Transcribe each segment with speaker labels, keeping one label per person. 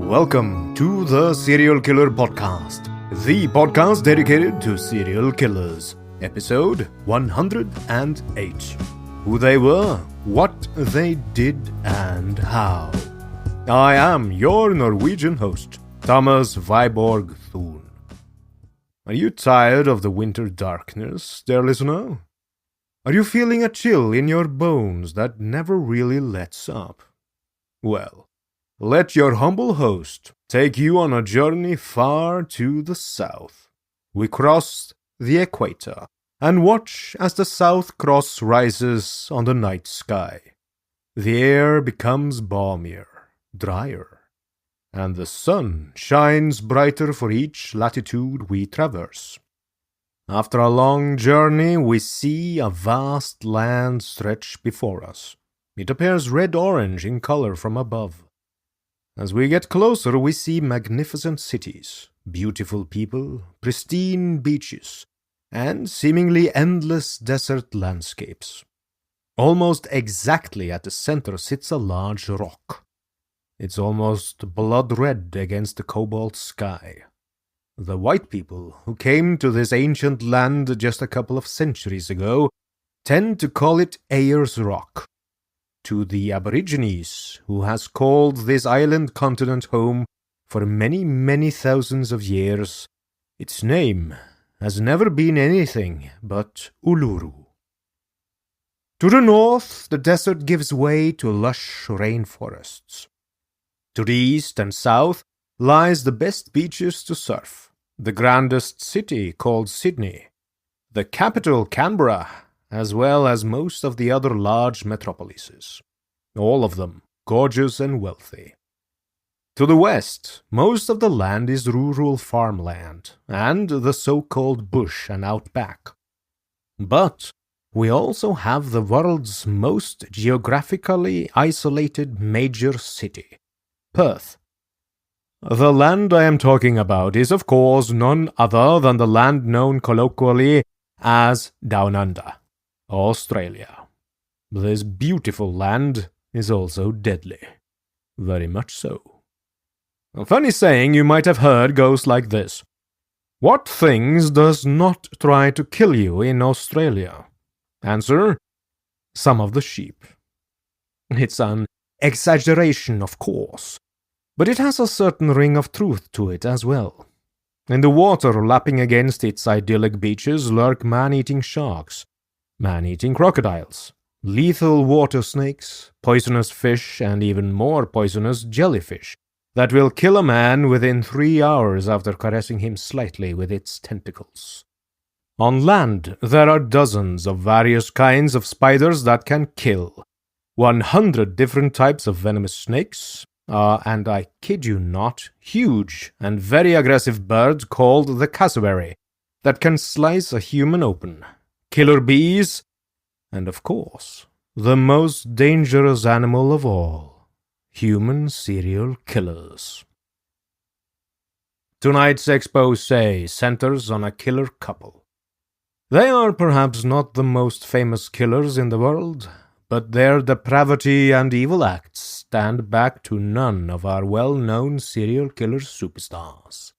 Speaker 1: Welcome to the Serial Killer Podcast, the podcast dedicated to serial killers. Episode 108. Who they were, what they did, and how. I am your Norwegian host, Thomas Viborg Thun. Are you tired of the winter darkness, dear listener? Are you feeling a chill in your bones that never really lets up? Well, let your humble host take you on a journey far to the south. We cross the equator and watch as the South Cross rises on the night sky. The air becomes balmier, drier, and the sun shines brighter for each latitude we traverse. After a long journey, we see a vast land stretch before us. It appears red-orange in color from above. As we get closer, we see magnificent cities, beautiful people, pristine beaches, and seemingly endless desert landscapes. Almost exactly at the center sits a large rock. It's almost blood red against the cobalt sky. The white people who came to this ancient land just a couple of centuries ago tend to call it Ayers Rock. To the Aborigines, who has called this island continent home for many, many thousands of years, its name has never been anything but Uluru. To the north, the desert gives way to lush rainforests. To the east and south lies the best beaches to surf, the grandest city called Sydney, the capital Canberra, as well as most of the other large metropolises, all of them gorgeous and wealthy. To the west, most of the land is rural farmland and the so-called bush and outback. But we also have the world's most geographically isolated major city, Perth. The land I am talking about is, of course, none other than the land known colloquially as Down Under, Australia. This beautiful land is also deadly. Very much so. A funny saying you might have heard goes like this. What things does not try to kill you in Australia? Answer: some of the sheep. It's an exaggeration, of course, but it has a certain ring of truth to it as well. In the water lapping against its idyllic beaches lurk man-eating sharks, man-eating crocodiles, lethal water snakes, poisonous fish, and even more poisonous jellyfish that will kill a man within 3 hours after caressing him slightly with its tentacles. On land, there are dozens of various kinds of spiders that can kill, 100 different types of venomous snakes, and I kid you not, huge and very aggressive birds called the cassowary that can slice a human open, killer bees, and of course, the most dangerous animal of all, human serial killers. Tonight's expose centers on a killer couple. They are perhaps not the most famous killers in the world, but their depravity and evil acts stand back to none of our well-known serial killer superstars.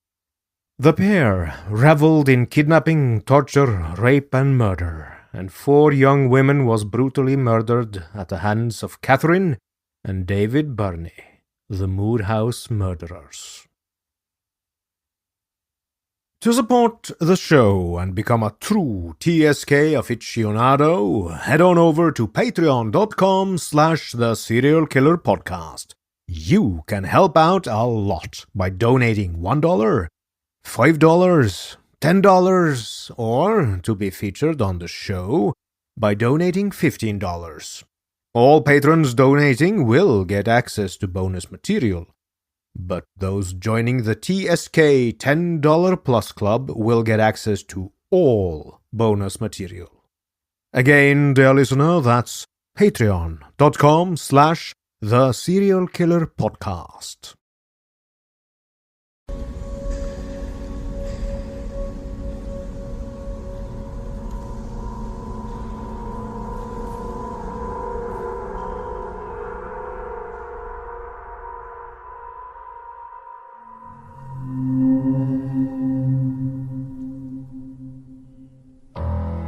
Speaker 1: The pair reveled in kidnapping, torture, rape, and murder, and 4 young women was brutally murdered at the hands of Catherine and David Birnie, the Moorhouse murderers. To support the show and become a true TSK aficionado, head on over to patreon.com/the Serial Killer Podcast. You can help out a lot by donating $1, $5, $10, or to be featured on the show by donating $15. All patrons donating will get access to bonus material, but those joining the TSK $10 Plus Club will get access to all bonus material. Again, dear listener, that's patreon.com/the Serial Killer Podcast.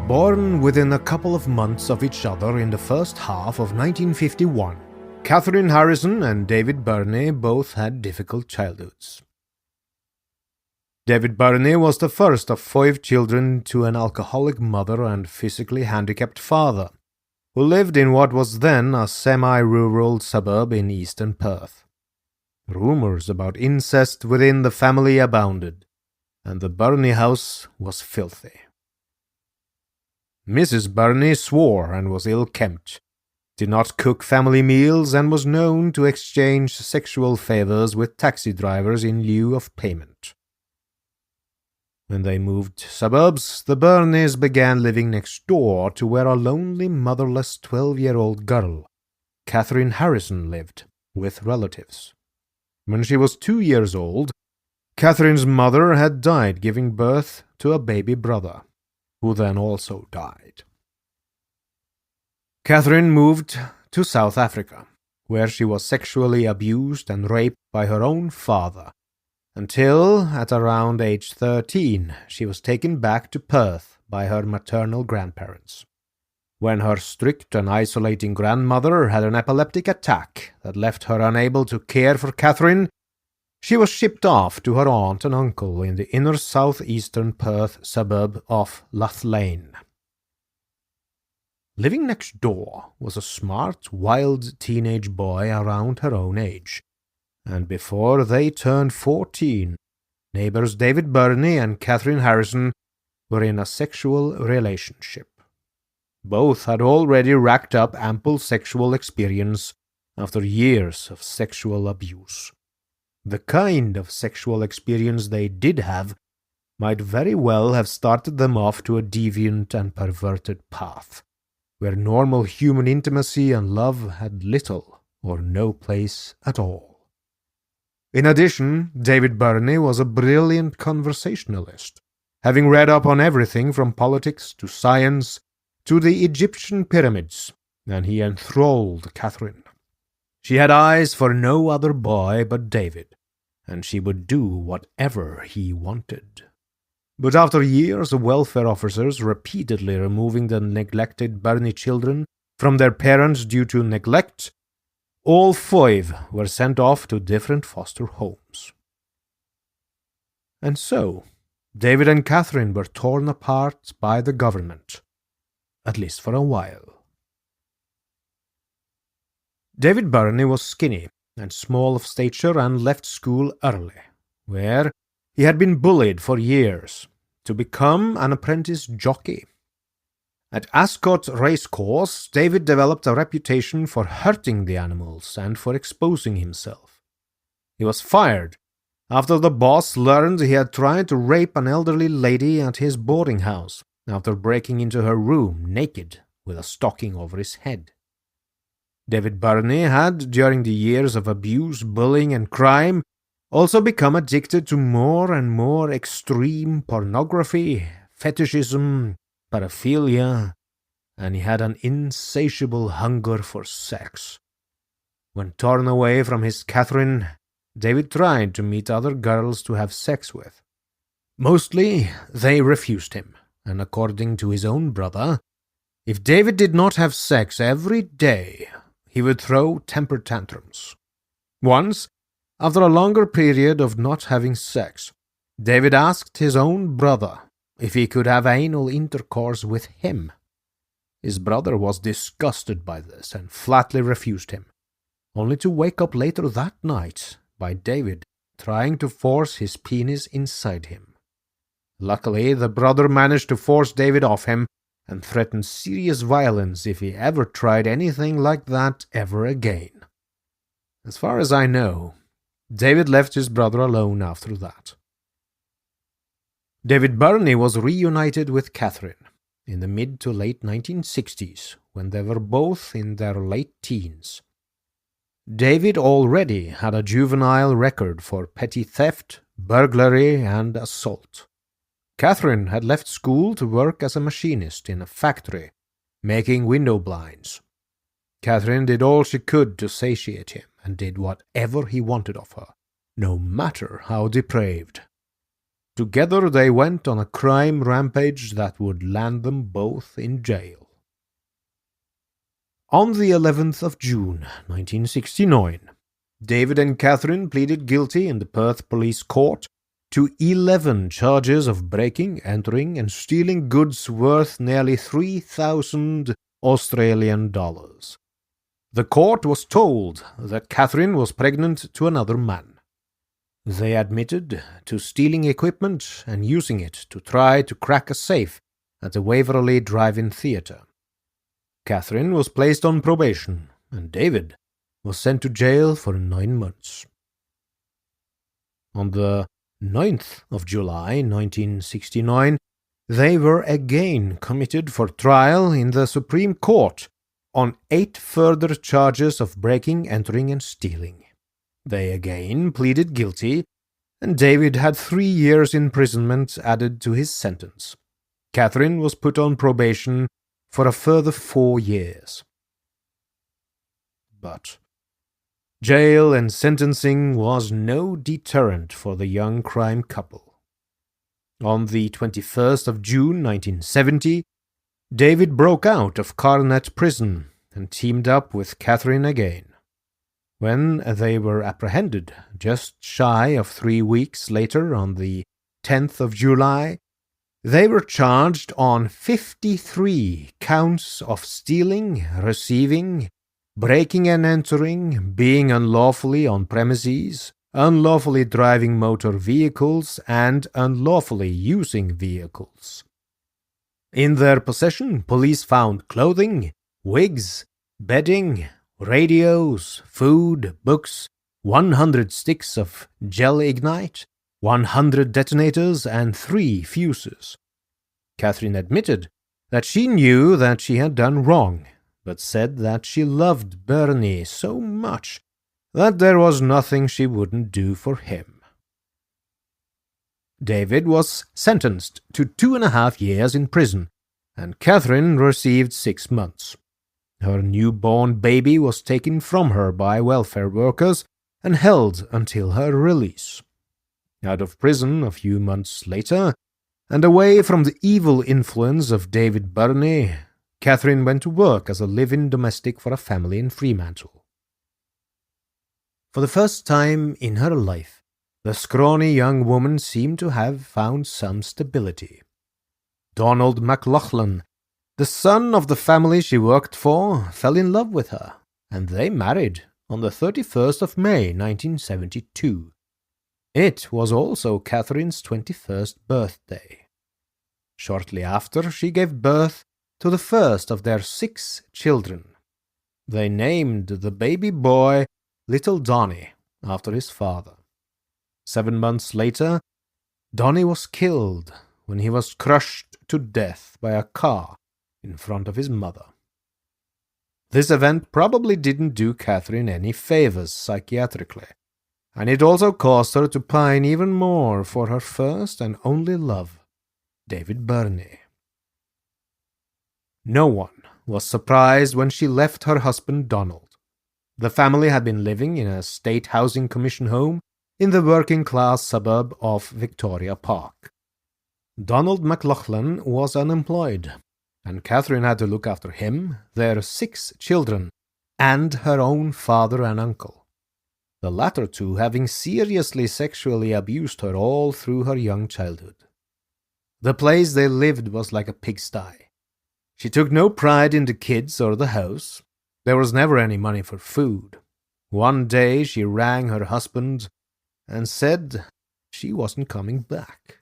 Speaker 1: Born within a couple of months of each other in the first half of 1951, Catherine Harrison and David Birnie both had difficult childhoods. David Birnie was the first of 5 children to an alcoholic mother and physically handicapped father, who lived in what was then a semi-rural suburb in eastern Perth. Rumors about incest within the family abounded, and the Birnie house was filthy. Mrs. Birnie swore and was ill-kempt, did not cook family meals, and was known to exchange sexual favors with taxi drivers in lieu of payment. When they moved suburbs, the Birnies began living next door to where a lonely motherless 12-year-old girl, Catherine Harrison, lived with relatives. When she was 2 years old, Catherine's mother had died giving birth to a baby brother, who then also died. Catherine moved to South Africa, where she was sexually abused and raped by her own father, until, at around age 13, she was taken back to Perth by her maternal grandparents. When her strict and isolating grandmother had an epileptic attack that left her unable to care for Catherine, she was shipped off to her aunt and uncle in the inner southeastern Perth suburb of Lathlane. Living next door was a smart, wild teenage boy around her own age, and before they turned 14, neighbors David Birnie and Catherine Harrison were in a sexual relationship. Both had already racked up ample sexual experience after years of sexual abuse. The kind of sexual experience they did have might very well have started them off to a deviant and perverted path, where normal human intimacy and love had little or no place at all. In addition, David Birnie was a brilliant conversationalist, having read up on everything from politics to science to the Egyptian pyramids, and he enthralled Catherine. She had eyes for no other boy but David, and she would do whatever he wanted. But after years of welfare officers repeatedly removing the neglected Birnie children from their parents due to neglect, all 5 were sent off to different foster homes. And so, David and Catherine were torn apart by the government, at least for a while. David Birnie was skinny and small of stature and left school early, where he had been bullied for years, to become an apprentice jockey. At Ascot Racecourse, David developed a reputation for hurting the animals and for exposing himself. He was fired after the boss learned he had tried to rape an elderly lady at his boarding house after breaking into her room naked with a stocking over his head. David Birnie had, during the years of abuse, bullying, and crime, also become addicted to more and more extreme pornography, fetishism, paraphilia, and he had an insatiable hunger for sex. When torn away from his Catherine, David tried to meet other girls to have sex with. Mostly, they refused him, and according to his own brother, if David did not have sex every day, he would throw temper tantrums. Once, after a longer period of not having sex, David asked his own brother if he could have anal intercourse with him. His brother was disgusted by this and flatly refused him, only to wake up later that night by David trying to force his penis inside him. Luckily, the brother managed to force David off him and threatened serious violence if he ever tried anything like that ever again. As far as I know, David left his brother alone after that. David Birnie was reunited with Catherine in the mid to late 1960s when they were both in their late teens. David already had a juvenile record for petty theft, burglary, and assault. Catherine had left school to work as a machinist in a factory, making window blinds. Catherine did all she could to satiate him and did whatever he wanted of her, no matter how depraved. Together they went on a crime rampage that would land them both in jail. On the 11th of June, 1969, David and Catherine pleaded guilty in the Perth Police Court to 11 charges of breaking, entering, and stealing goods worth nearly 3,000 Australian dollars. The court was told that Catherine was pregnant to another man. They admitted to stealing equipment and using it to try to crack a safe at the Waverley Drive-In Theatre. Catherine was placed on probation, and David was sent to jail for 9 months. On the 9th of July 1969, they were again committed for trial in the Supreme Court on 8 further charges of breaking, entering, and stealing. They again pleaded guilty, and David had 3 years imprisonment added to his sentence. Catherine was put on probation for a further 4 years. But jail and sentencing was no deterrent for the young crime couple. On the 21st of June 1970, David broke out of Carnet Prison and teamed up with Catherine again. When they were apprehended just shy of 3 weeks later on the 10th of July, they were charged on 53 counts of stealing, receiving, breaking and entering, being unlawfully on premises, unlawfully driving motor vehicles, and unlawfully using vehicles. In their possession, police found clothing, wigs, bedding, radios, food, books, 100 sticks of gel ignite, 100 detonators, and 3 fuses. Catherine admitted that she knew that she had done wrong, but said that she loved Birnie so much that there was nothing she wouldn't do for him. David was sentenced to 2.5 years in prison, and Catherine received 6 months. Her newborn baby was taken from her by welfare workers and held until her release. Out of prison a few months later, and away from the evil influence of David Birnie, Catherine went to work as a live-in domestic for a family in Fremantle. For the first time in her life, the scrawny young woman seemed to have found some stability. Donald McLaughlin, the son of the family she worked for, fell in love with her, and they married on the 31st of May 1972. It was also Catherine's 21st birthday. Shortly after, she gave birth to the first of their 6 children. They named the baby boy Little Donnie after his father. 7 months later, Donnie was killed when he was crushed to death by a car in front of his mother. This event probably didn't do Catherine any favors psychiatrically, and it also caused her to pine even more for her first and only love, David Birnie. No one was surprised when she left her husband Donald. The family had been living in a state housing commission home in the working-class suburb of Victoria Park. Donald McLaughlin was unemployed, and Catherine had to look after him, their 6 children, and her own father and uncle, the latter 2 having seriously sexually abused her all through her young childhood. The place they lived was like a pigsty. She took no pride in the kids or the house. There was never any money for food. One day she rang her husband and said she wasn't coming back.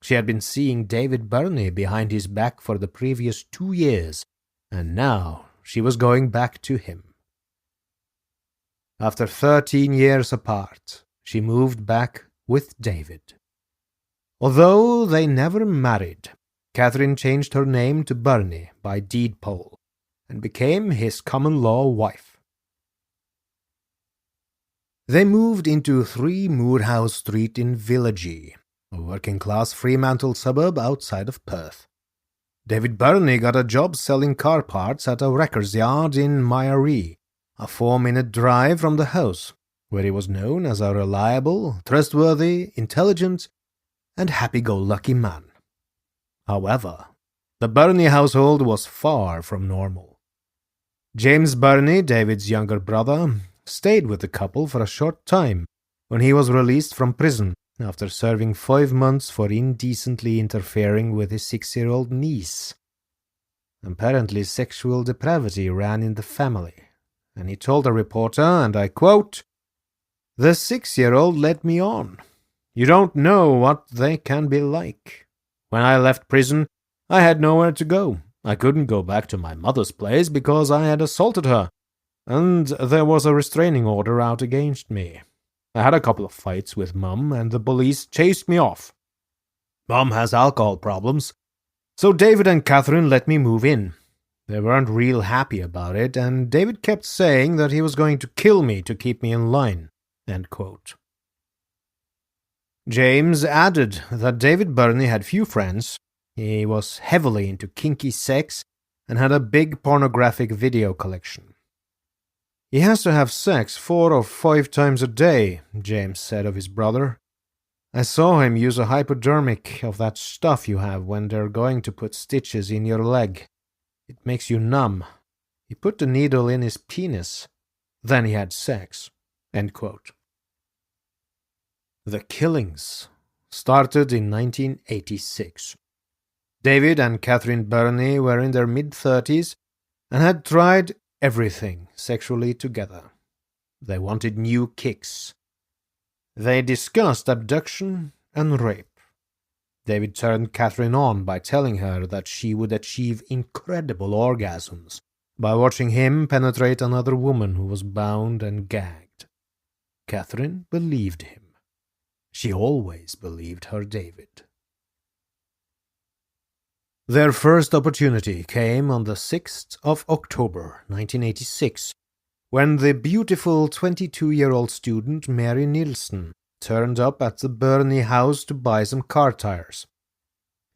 Speaker 1: She had been seeing David Birnie behind his back for the previous 2 years, and now she was going back to him. After 13 years apart, she moved back with David. Although they never married, Catherine changed her name to Birnie by deed poll and became his common-law wife. They moved into 3 Moorhouse Street in Villagee, a working-class Fremantle suburb outside of Perth. David Birnie got a job selling car parts at a wrecker's yard in Myaree, a 4-minute drive from the house, where he was known as a reliable, trustworthy, intelligent, and happy-go-lucky man. However, the Birnie household was far from normal. James Birnie, David's younger brother, stayed with the couple for a short time when he was released from prison after serving 5 months for indecently interfering with his 6-year-old niece. Apparently, sexual depravity ran in the family, and he told a reporter, and I quote, "The 6-year-old led me on. You don't know what they can be like. When I left prison, I had nowhere to go. I couldn't go back to my mother's place because I had assaulted her, and there was a restraining order out against me. I had a couple of fights with Mum, and the police chased me off. Mum has alcohol problems, so David and Catherine let me move in. They weren't real happy about it, and David kept saying that he was going to kill me to keep me in line." End quote. James added that David Birnie had few friends. He was heavily into kinky sex and had a big pornographic video collection. "He has to have sex 4 or 5 times a day," James said of his brother. "I saw him use a hypodermic of that stuff you have when they're going to put stitches in your leg. It makes you numb. He put the needle in his penis. Then he had sex." End quote. The killings started in 1986. David and Catherine Birnie were in their mid-30s and had tried everything sexually together. They wanted new kicks. They discussed abduction and rape. David turned Catherine on by telling her that she would achieve incredible orgasms by watching him penetrate another woman who was bound and gagged. Catherine believed him. She always believed her David. Their first opportunity came on the 6th of October, 1986, when the beautiful 22-year-old student Mary Nielsen turned up at the Birnie house to buy some car tires.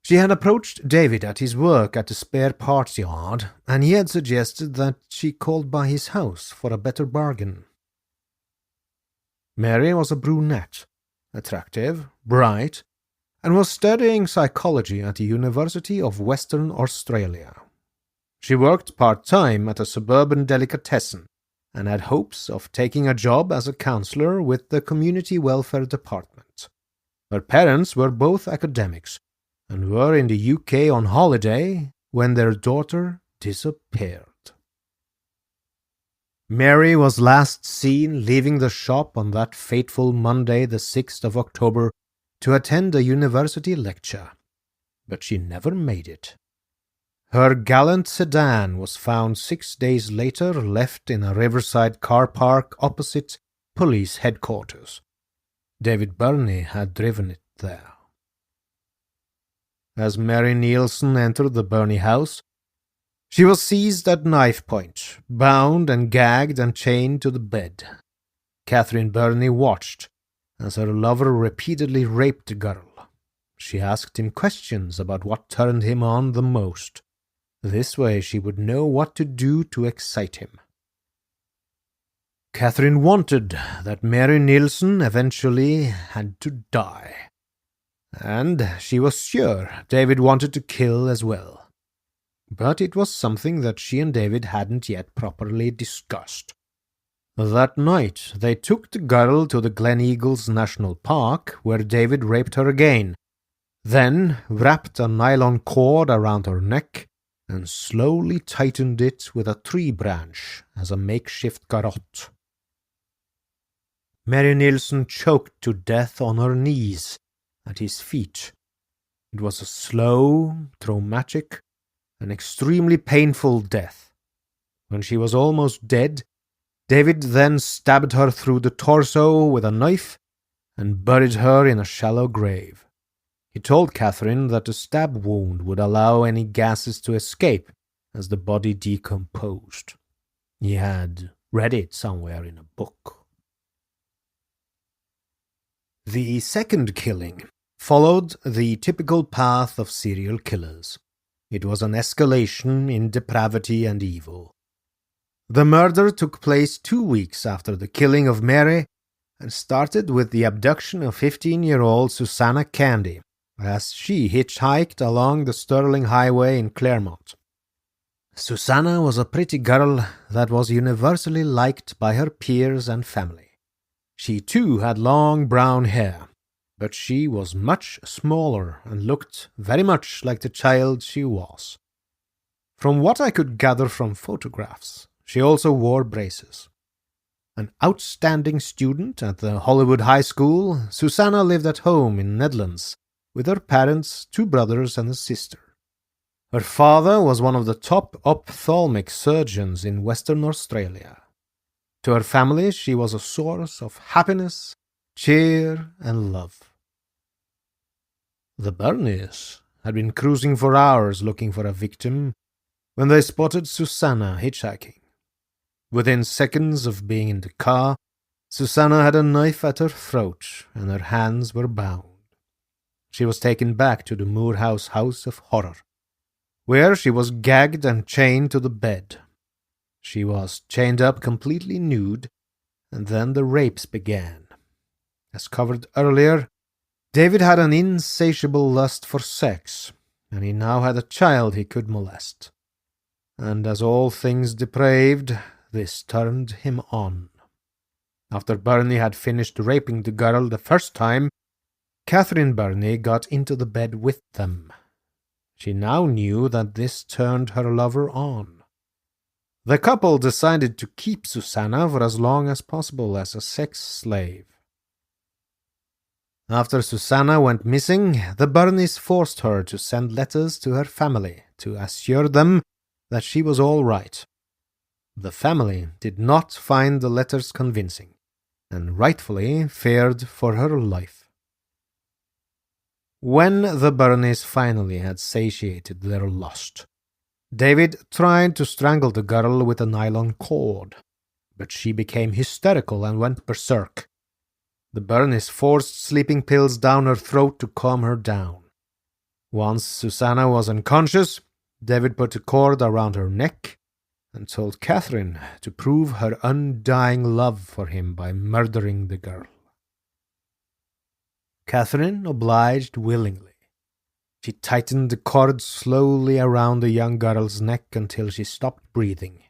Speaker 1: She had approached David at his work at the spare parts yard, and he had suggested that she called by his house for a better bargain. Mary was a brunette, attractive, bright, and was studying psychology at the University of Western Australia. She worked part-time at a suburban delicatessen and had hopes of taking a job as a counselor with the Community Welfare Department. Her parents were both academics and were in the UK on holiday when their daughter disappeared. Mary was last seen leaving the shop on that fateful Monday, the 6th of October, to attend a university lecture, but she never made it. Her gallant sedan was found 6 days later, left in a riverside car park opposite police headquarters. David Birnie had driven it there. As Mary Nielsen entered the Birnie house, she was seized at knife point, bound and gagged and chained to the bed. Catherine Birnie watched as her lover repeatedly raped the girl. She asked him questions about what turned him on the most. This way she would know what to do to excite him. Catherine wanted that Mary Nielsen eventually had to die, and she was sure David wanted to kill as well. But it was something that she and David hadn't yet properly discussed. That night, they took the girl to the Glen Eagles National Park, where David raped her again, then wrapped a nylon cord around her neck and slowly tightened it with a tree branch as a makeshift garrote. Mary Nielsen choked to death on her knees at his feet. It was a slow, traumatic, and extremely painful death. When she was almost dead, David then stabbed her through the torso with a knife and buried her in a shallow grave. He told Catherine that the stab wound would allow any gases to escape as the body decomposed. He had read it somewhere in a book. The second killing followed the typical path of serial killers. It was an escalation in depravity and evil. The murder took place 2 weeks after the killing of Mary and started with the abduction of 15-year-old Susanna Candy as she hitchhiked along the Sterling Highway in Claremont. Susanna was a pretty girl that was universally liked by her peers and family. She too had long brown hair, but she was much smaller and looked very much like the child she was. From what I could gather from photographs, she also wore braces. An outstanding student at the Hollywood High School, Susanna lived at home in Netherlands with her parents, 2 brothers and a sister. Her father was one of the top ophthalmic surgeons in Western Australia. To her family, she was a source of happiness, cheer, and love. The Birnies had been cruising for hours looking for a victim when they spotted Susanna hitchhiking. Within seconds of being in the car, Susanna had a knife at her throat and her hands were bound. She was taken back to the Moorhouse house of horror, where she was gagged and chained to the bed. She was chained up completely nude, and then the rapes began. As covered earlier, David had an insatiable lust for sex, and he now had a child he could molest. And as all things depraved, this turned him on. After Birnie had finished raping the girl the first time, Catherine Birnie got into the bed with them. She now knew that this turned her lover on. The couple decided to keep Susanna for as long as possible as a sex slave. After Susanna went missing, the Birnies forced her to send letters to her family to assure them that she was all right. The family did not find the letters convincing, and rightfully feared for her life. When the Birnies finally had satiated their lust, David tried to strangle the girl with a nylon cord, but she became hysterical and went berserk. The Birnies forced sleeping pills down her throat to calm her down. Once Susanna was unconscious, David put a cord around her neck and told Catherine to prove her undying love for him by murdering the girl. Catherine obliged willingly. She tightened the cord slowly around the young girl's neck until she stopped breathing.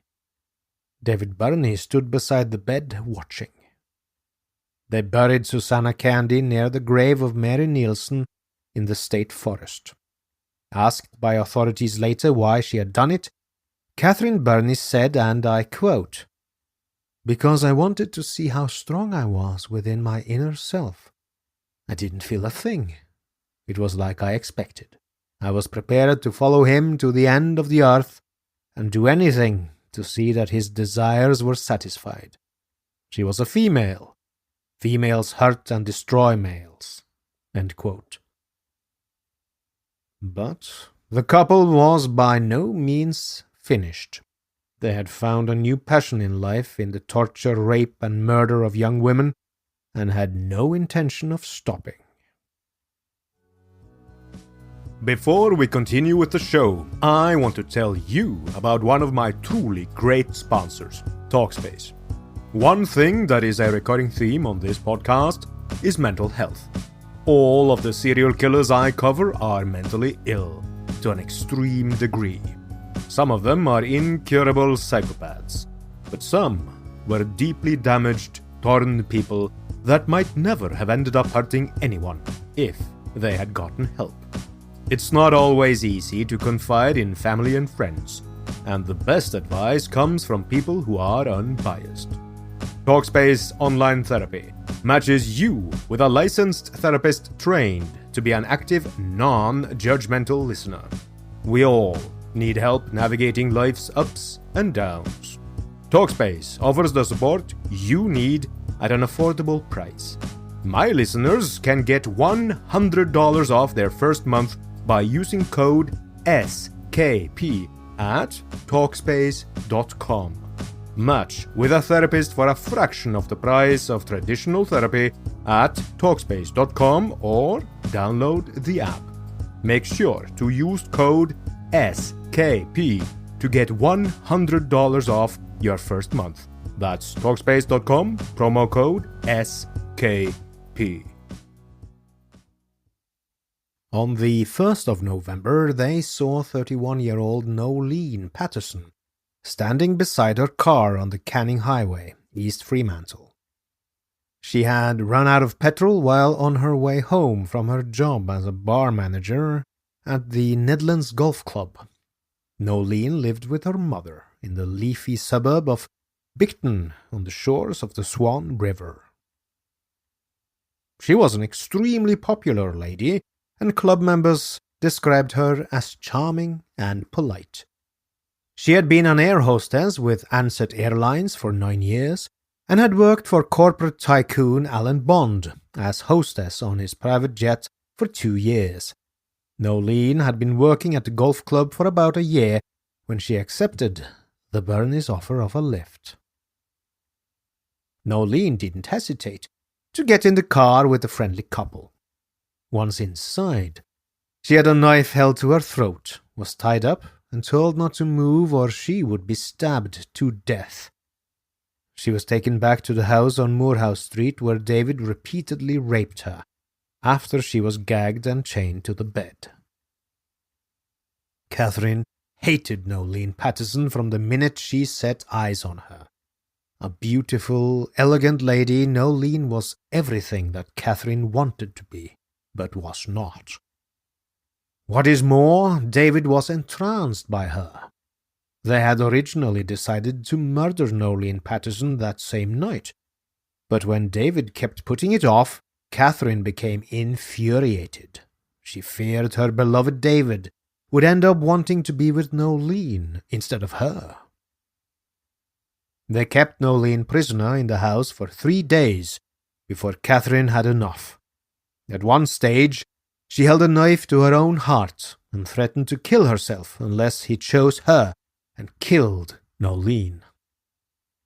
Speaker 1: David Birnie stood beside the bed, watching. They buried Susanna Candy near the grave of Mary Nielsen in the state forest. Asked by authorities later why she had done it, Catherine Birnie said, and I quote, "Because I wanted to see how strong I was within my inner self. I didn't feel a thing. It was like I expected. I was prepared to follow him to the end of the earth and do anything to see that his desires were satisfied. She was a female. Females hurt and destroy males." End quote. But the couple was by no means finished. They had found a new passion in life in the torture, rape, and murder of young women, and had no intention of stopping. Before we continue with the show, I want to tell you about one of my truly great sponsors, Talkspace. One thing that is a recurring theme on this podcast is mental health. All of the serial killers I cover are mentally ill, to an extreme degree. Some of them are incurable psychopaths, but some were deeply damaged, torn people that might never have ended up hurting anyone if they had gotten help. It's not always easy to confide in family and friends, and the best advice comes from people who are unbiased. Talkspace Online Therapy matches you with a licensed therapist trained to be an active, non-judgmental listener. We all need help navigating life's ups and downs. Talkspace offers the support you need at an affordable price. My listeners can get $100 off their first month by using code SKP at Talkspace.com. Match with a therapist for a fraction of the price of traditional therapy at Talkspace.com or download the app. Make sure to use code SKP to get $100 off your first month. That's Talkspace.com, promo code SKP. On the 1st of November, they saw 31-year-old Nolene Patterson standing beside her car on the Canning Highway, East Fremantle. She had run out of petrol while on her way home from her job as a bar manager at the Nedlands Golf Club. Nolene lived with her mother in the leafy suburb of Bicton on the shores of the Swan River. She was an extremely popular lady, and club members described her as charming and polite. She had been an air hostess with Ansett Airlines for 9 years and had worked for corporate tycoon Alan Bond as hostess on his private jet for 2 years. Nolene had been working at the golf club for about a year when she accepted the Birnie's offer of a lift. Nolene didn't hesitate to get in the car with the friendly couple. Once inside, she had a knife held to her throat, was tied up, and told not to move or she would be stabbed to death. She was taken back to the house on Moorhouse Street where David repeatedly raped her, after she was gagged and chained to the bed. Catherine hated Nolene Patterson from the minute she set eyes on her. A beautiful, elegant lady, Nolene was everything that Catherine wanted to be, but was not. What is more, David was entranced by her. They had originally decided to murder Nolene Patterson that same night, but when David kept putting it off, Catherine became infuriated. She feared her beloved David would end up wanting to be with Nolene instead of her. They kept Nolene prisoner in the house for 3 days before Catherine had enough. At one stage, she held a knife to her own heart and threatened to kill herself unless he chose her and killed Nolene.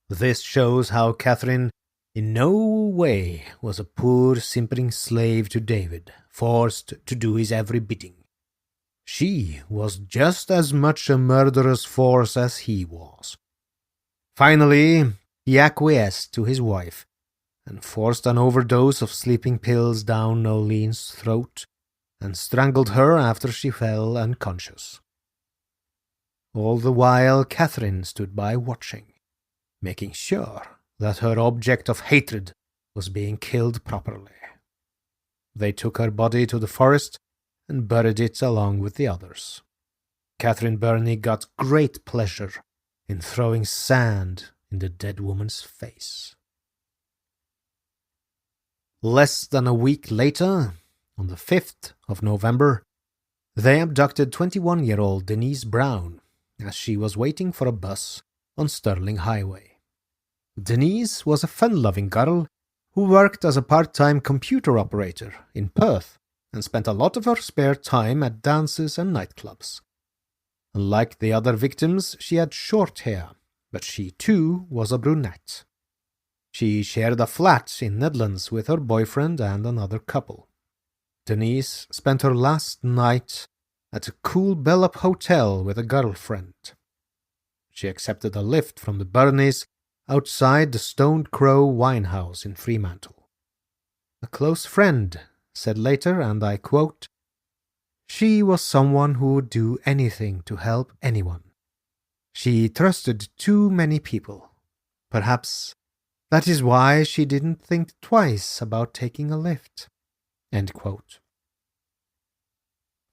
Speaker 1: This shows how Catherine in no way was a poor, simpering slave to David, forced to do his every bidding. She was just as much a murderous force as he was. Finally, he acquiesced to his wife and forced an overdose of sleeping pills down Nolene's throat and strangled her after she fell unconscious. All the while, Catherine stood by watching, making sure that her object of hatred was being killed properly. They took her body to the forest and buried it along with the others. Catherine Birnie got great pleasure in throwing sand in the dead woman's face. Less than a week later, on the 5th of November, they abducted 21-year-old Denise Brown as she was waiting for a bus on Stirling Highway. Denise was a fun-loving girl who worked as a part-time computer operator in Perth and spent a lot of her spare time at dances and nightclubs. Unlike the other victims, she had short hair, but she too was a brunette. She shared a flat in Nedlands with her boyfriend and another couple. Denise spent her last night at a cool Bellup hotel with a girlfriend. She accepted a lift from the Birnies outside the Stoned Crow wine house in Fremantle. A close friend said later, and I quote, "She was someone who would do anything to help anyone. She trusted too many people. Perhaps that is why she didn't think twice about taking a lift." End quote.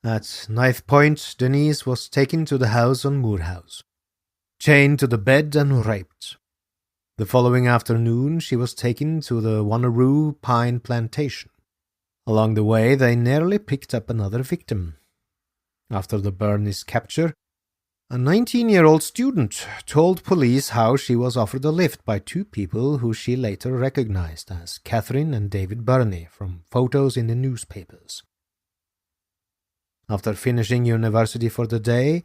Speaker 1: At knife point, Denise was taken to the house on Moorhouse, chained to the bed and raped. The following afternoon, she was taken to the Wanneroo Pine Plantation. Along the way, they nearly picked up another victim. After the Birnie's capture, a 19-year-old student told police how she was offered a lift by 2 people who she later recognized as Catherine and David Birnie from photos in the newspapers. After finishing university for the day,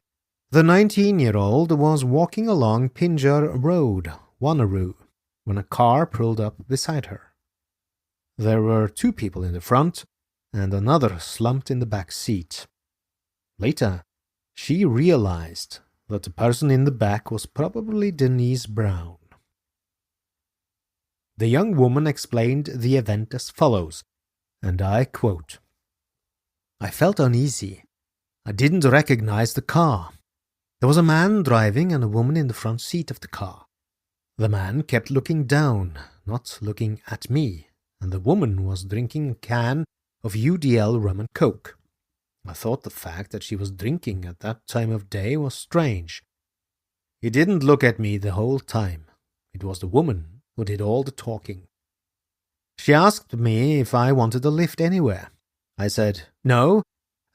Speaker 1: the 19-year-old was walking along Pinjar Road, Wanneroo, when a car pulled up beside her. There were 2 people in the front, and another slumped in the back seat. Later, she realized that the person in the back was probably Denise Brown. The young woman explained the event as follows, and I quote, I felt uneasy. I didn't recognize the car. There was a man driving and a woman in the front seat of the car. The man kept looking down, not looking at me, and the woman was drinking a can of UDL rum and coke. I thought the fact that she was drinking at that time of day was strange. He didn't look at me the whole time. It was the woman who did all the talking. She asked me if I wanted a lift anywhere. I said, "No,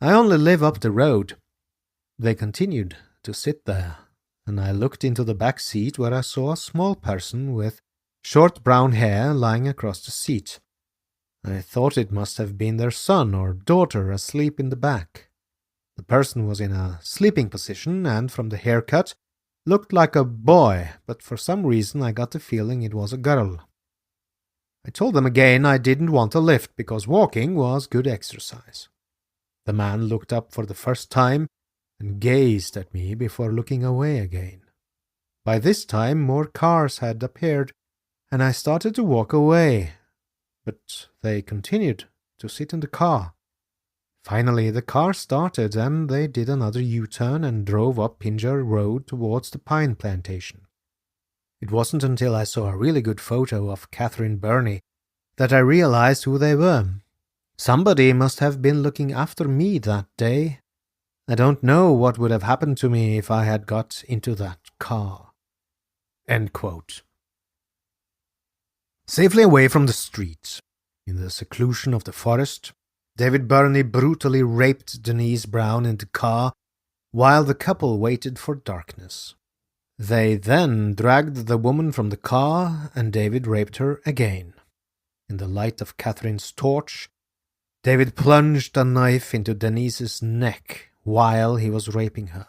Speaker 1: I only live up the road." They continued to sit there, and I looked into the back seat where I saw a small person with short brown hair lying across the seat. I thought it must have been their son or daughter asleep in the back. The person was in a sleeping position and, from the haircut, looked like a boy, but for some reason I got the feeling it was a girl. I told them again I didn't want a lift because walking was good exercise. The man looked up for the first time and gazed at me before looking away again. By this time more cars had appeared, and I started to walk away, but they continued to sit in the car. Finally the car started and they did another U-turn and drove up Pinjar Road towards the pine plantation. It wasn't until I saw a really good photo of Catherine Birnie that I realized who they were. Somebody must have been looking after me that day. I don't know what would have happened to me if I had got into that car. End quote. Safely away from the street, in the seclusion of the forest, David Birnie brutally raped Denise Brown in the car while the couple waited for darkness. They then dragged the woman from the car and David raped her again. In the light of Catherine's torch, David plunged a knife into Denise's neck while he was raping her.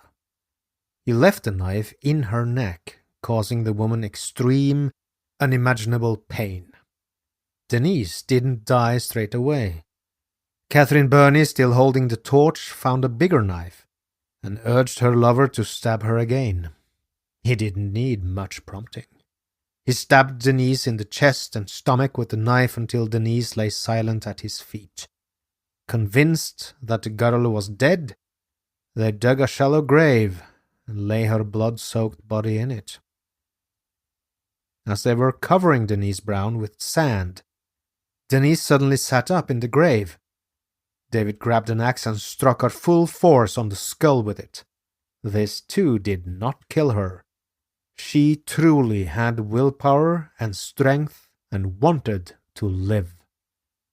Speaker 1: He left the knife in her neck, causing the woman extreme, unimaginable pain. Denise didn't die straight away. Catherine Birnie, still holding the torch, found a bigger knife and urged her lover to stab her again. He didn't need much prompting. He stabbed Denise in the chest and stomach with the knife until Denise lay silent at his feet. Convinced that the girl was dead, they dug a shallow grave and lay her blood-soaked body in it. As they were covering Denise Brown with sand, Denise suddenly sat up in the grave. David grabbed an axe and struck her full force on the skull with it. This too did not kill her. She truly had willpower and strength and wanted to live.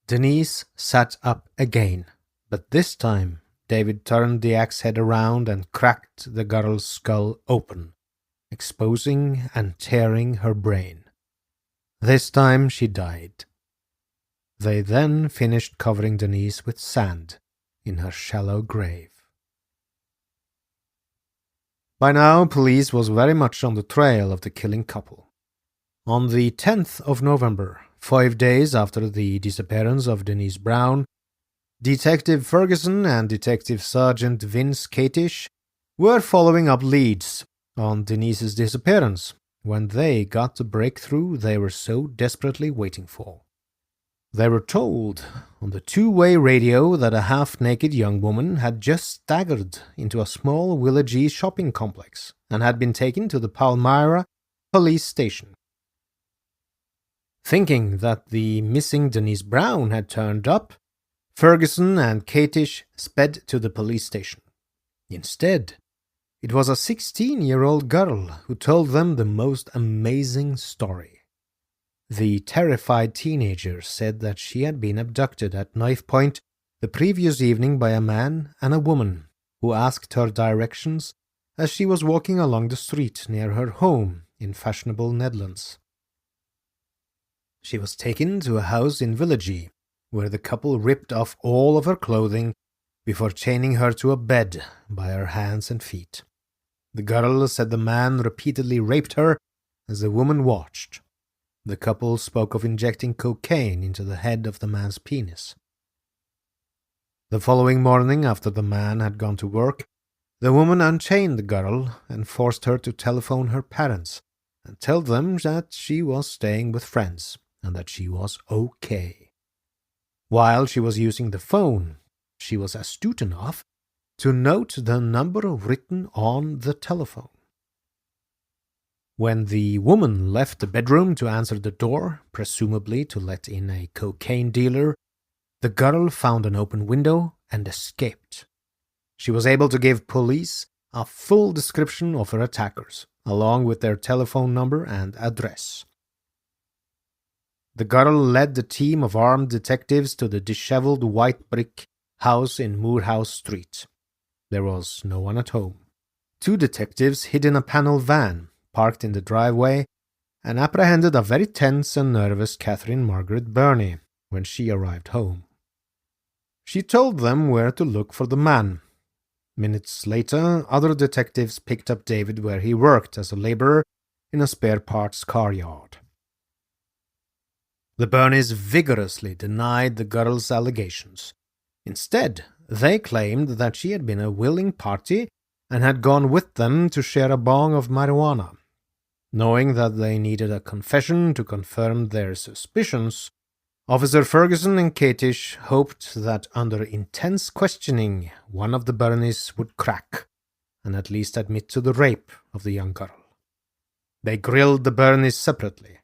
Speaker 1: Denise sat up again, but this time David turned the axe head around and cracked the girl's skull open, exposing and tearing her brain. This time she died. They then finished covering Denise with sand in her shallow grave. By now, police was very much on the trail of the killing couple. On the 10th of November, 5 days after the disappearance of Denise Brown, Detective Ferguson and Detective Sergeant Vince Katish were following up leads on Denise's disappearance when they got the breakthrough they were so desperately waiting for. They were told on the two-way radio that a half-naked young woman had just staggered into a small villagey shopping complex and had been taken to the Palmyra police station. Thinking that the missing Denise Brown had turned up, Ferguson and Katish sped to the police station. Instead, it was a 16-year-old girl who told them the most amazing story. The terrified teenager said that she had been abducted at knife point the previous evening by a man and a woman who asked her directions as she was walking along the street near her home in fashionable Netherlands. She was taken to a house in Villagey, where the couple ripped off all of her clothing before chaining her to a bed by her hands and feet. The girl said the man repeatedly raped her as the woman watched. The couple spoke of injecting cocaine into the head of the man's penis. The following morning, after the man had gone to work, the woman unchained the girl and forced her to telephone her parents and tell them that she was staying with friends and that she was okay. While she was using the phone, she was astute enough to note the number written on the telephone. When the woman left the bedroom to answer the door, presumably to let in a cocaine dealer, the girl found an open window and escaped. She was able to give police a full description of her attackers, along with their telephone number and address. The girl led the team of armed detectives to the disheveled white brick house in Moorhouse Street. There was no one at home. 2 detectives hid in a panel van, parked in the driveway, and apprehended a very tense and nervous Catherine Margaret Birnie when she arrived home. She told them where to look for the man. Minutes later, other detectives picked up David where he worked as a laborer in a spare parts car yard. The Birnies vigorously denied the girl's allegations. Instead, they claimed that she had been a willing party and had gone with them to share a bong of marijuana. Knowing that they needed a confession to confirm their suspicions, Officer Ferguson and Katish hoped that under intense questioning, one of the Birnies would crack and at least admit to the rape of the young girl. They grilled the Birnies separately.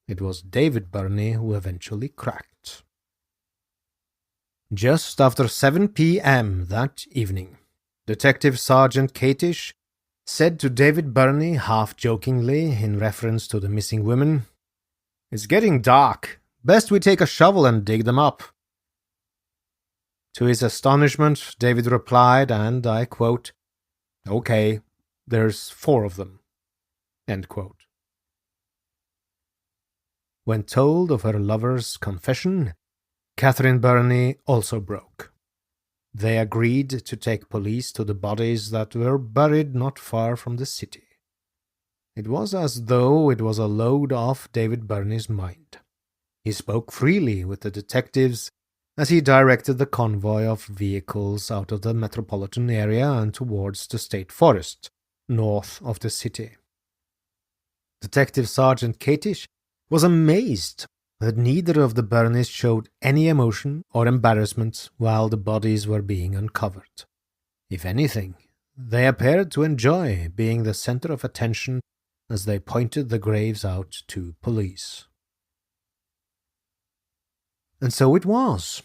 Speaker 1: It was David Birnie who eventually cracked. Just after 7 p.m. that evening, Detective Sergeant Katish said to David Birnie half-jokingly in reference to the missing women, "It's getting dark. Best we take a shovel and dig them up." To his astonishment, David replied, and I quote, "Okay, there's 4 of them." End quote. When told of her lover's confession, Catherine Birnie also broke. They agreed to take police to the bodies that were buried not far from the city. It was as though it was a load off David Birnie's mind. He spoke freely with the detectives as he directed the convoy of vehicles out of the metropolitan area and towards the state forest, north of the city. Detective Sergeant Katish was amazed that neither of the Birnies showed any emotion or embarrassment while the bodies were being uncovered. If anything, they appeared to enjoy being the center of attention as they pointed the graves out to police. And so it was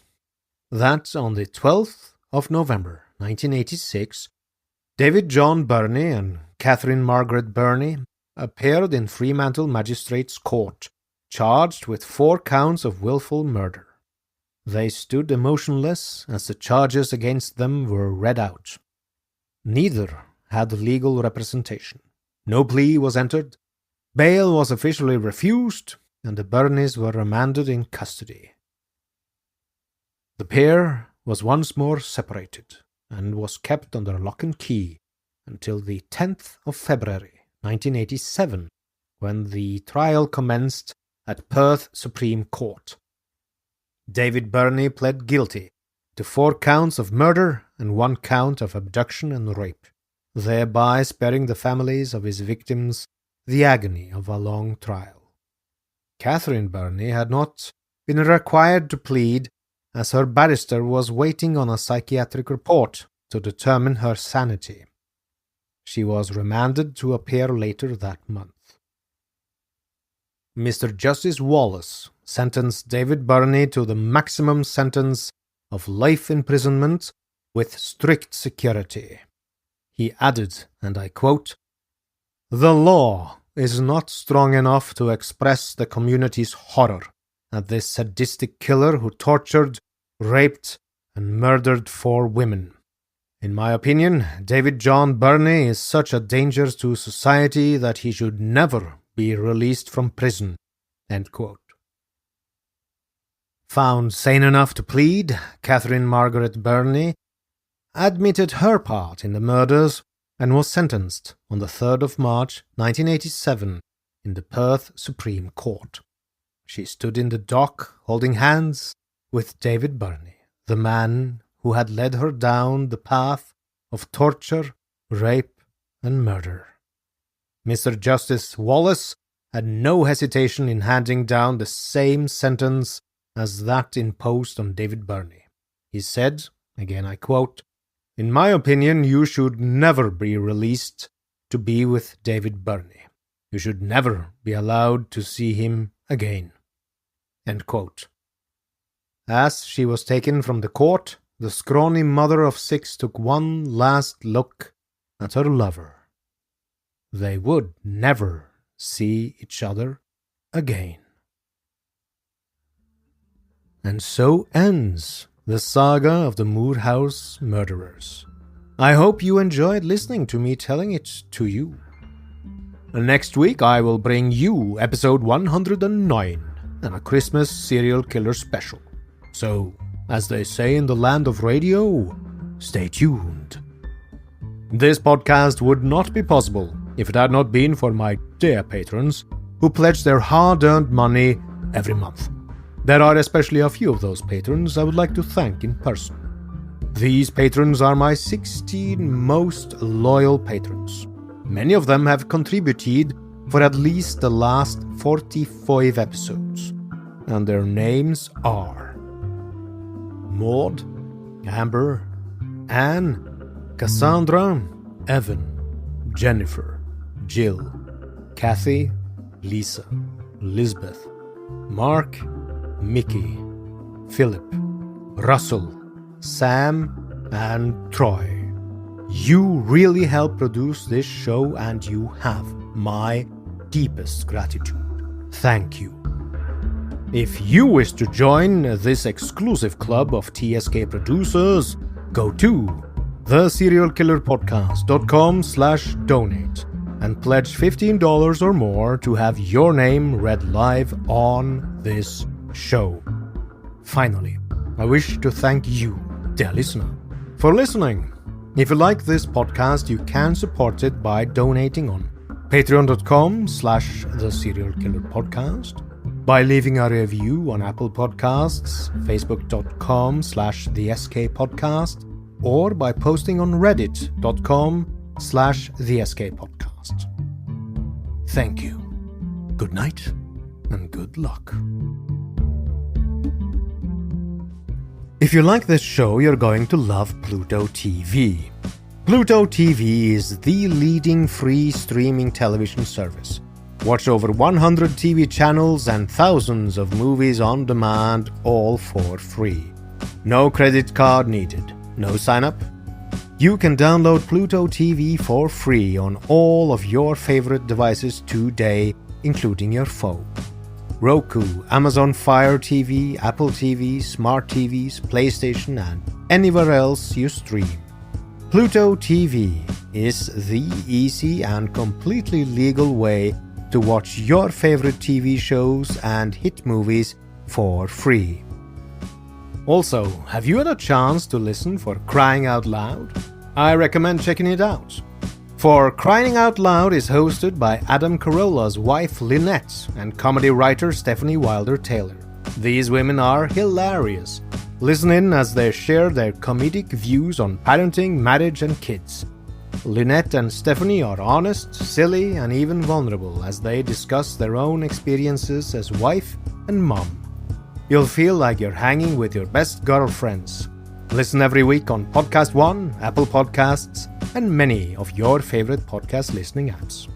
Speaker 1: that on the 12th of November, 1986, David John Birnie and Catherine Margaret Birnie appeared in Fremantle Magistrates' Court, charged with 4 counts of willful murder. They stood emotionless as the charges against them were read out. Neither had legal representation. No plea was entered, bail was officially refused, and the Birnies were remanded in custody. The pair was once more separated and was kept under lock and key until the 10th of February, 1987, when the trial commenced at Perth Supreme Court. David Birnie pled guilty to 4 counts of murder and 1 count of abduction and rape, thereby sparing the families of his victims the agony of a long trial. Catherine Birnie had not been required to plead, as her barrister was waiting on a psychiatric report to determine her sanity. She was remanded to appear later that month. Mr. Justice Wallace sentenced David Birnie to the maximum sentence of life imprisonment with strict security. He added, and I quote, "The law is not strong enough to express the community's horror at this sadistic killer who tortured, raped, and murdered 4 women. In my opinion, David John Birnie is such a danger to society that he should never be released from prison." End quote. Found sane enough to plead, Catherine Margaret Birnie admitted her part in the murders and was sentenced on the 3rd of March 1987 in the Perth Supreme Court. She stood in the dock holding hands with David Birnie, the man who had led her down the path of torture, rape, and murder. Mr. Justice Wallace had no hesitation in handing down the same sentence as that imposed on David Birnie. He said, Again I quote, "In my opinion, you should never be released to be with David Birnie. You should never be allowed to see him again." End quote. As she was taken from the court, the scrawny mother of 6 took one last look at her lover. They would never see each other again. And so ends the saga of the Moorhouse murderers. I hope you enjoyed listening to me telling it to you. Next week I will bring you episode 109 and a Christmas serial killer special. So, as they say in the land of radio, stay tuned. This podcast would not be possible if it had not been for my dear patrons who pledge their hard-earned money every month. There are especially a few of those patrons I would like to thank in person. These patrons are my 16 most loyal patrons. Many of them have contributed for at least the last 45 episodes, and their names are Maud, Amber, Anne, Cassandra, Evan, Jennifer, Jill, Kathy, Lisa, Lisbeth, Mark, Mickey, Philip, Russell, Sam, and Troy. You really help produce this show, and you have my deepest gratitude. Thank you. If you wish to join this exclusive club of TSK producers, go to theserialkillerpodcast.com/donate and pledge $15 or more to have your name read live on this show. Finally, I wish to thank you, dear listener, for listening. If you like this podcast, you can support it by donating on patreon.com/theserialkillerpodcast, by leaving a review on Apple Podcasts, facebook.com/theskpodcast, or by posting on reddit.com/theskpodcast. Thank you. Good night and good luck. If you like this show, you're going to love Pluto TV. Pluto TV is the leading free streaming television service. Watch over 100 TV channels and thousands of movies on demand, all for free. No credit card needed. No sign up? You can download Pluto TV for free on all of your favorite devices today, including your phone. Roku, Amazon Fire TV, Apple TV, Smart TVs, PlayStation, and anywhere else you stream. Pluto TV is the easy and completely legal way to watch your favorite TV shows and hit movies for free. Also, have you had a chance to listen for Crying Out Loud? I recommend checking it out. For Crying Out Loud is hosted by Adam Carolla's wife Lynette and comedy writer Stephanie Wilder-Taylor. These women are hilarious. Listen in as they share their comedic views on parenting, marriage, and kids. Lynette and Stephanie are honest, silly, and even vulnerable as they discuss their own experiences as wife and mom. You'll feel like you're hanging with your best girlfriends. Listen every week on Podcast One, Apple Podcasts, and many of your favorite podcast listening apps.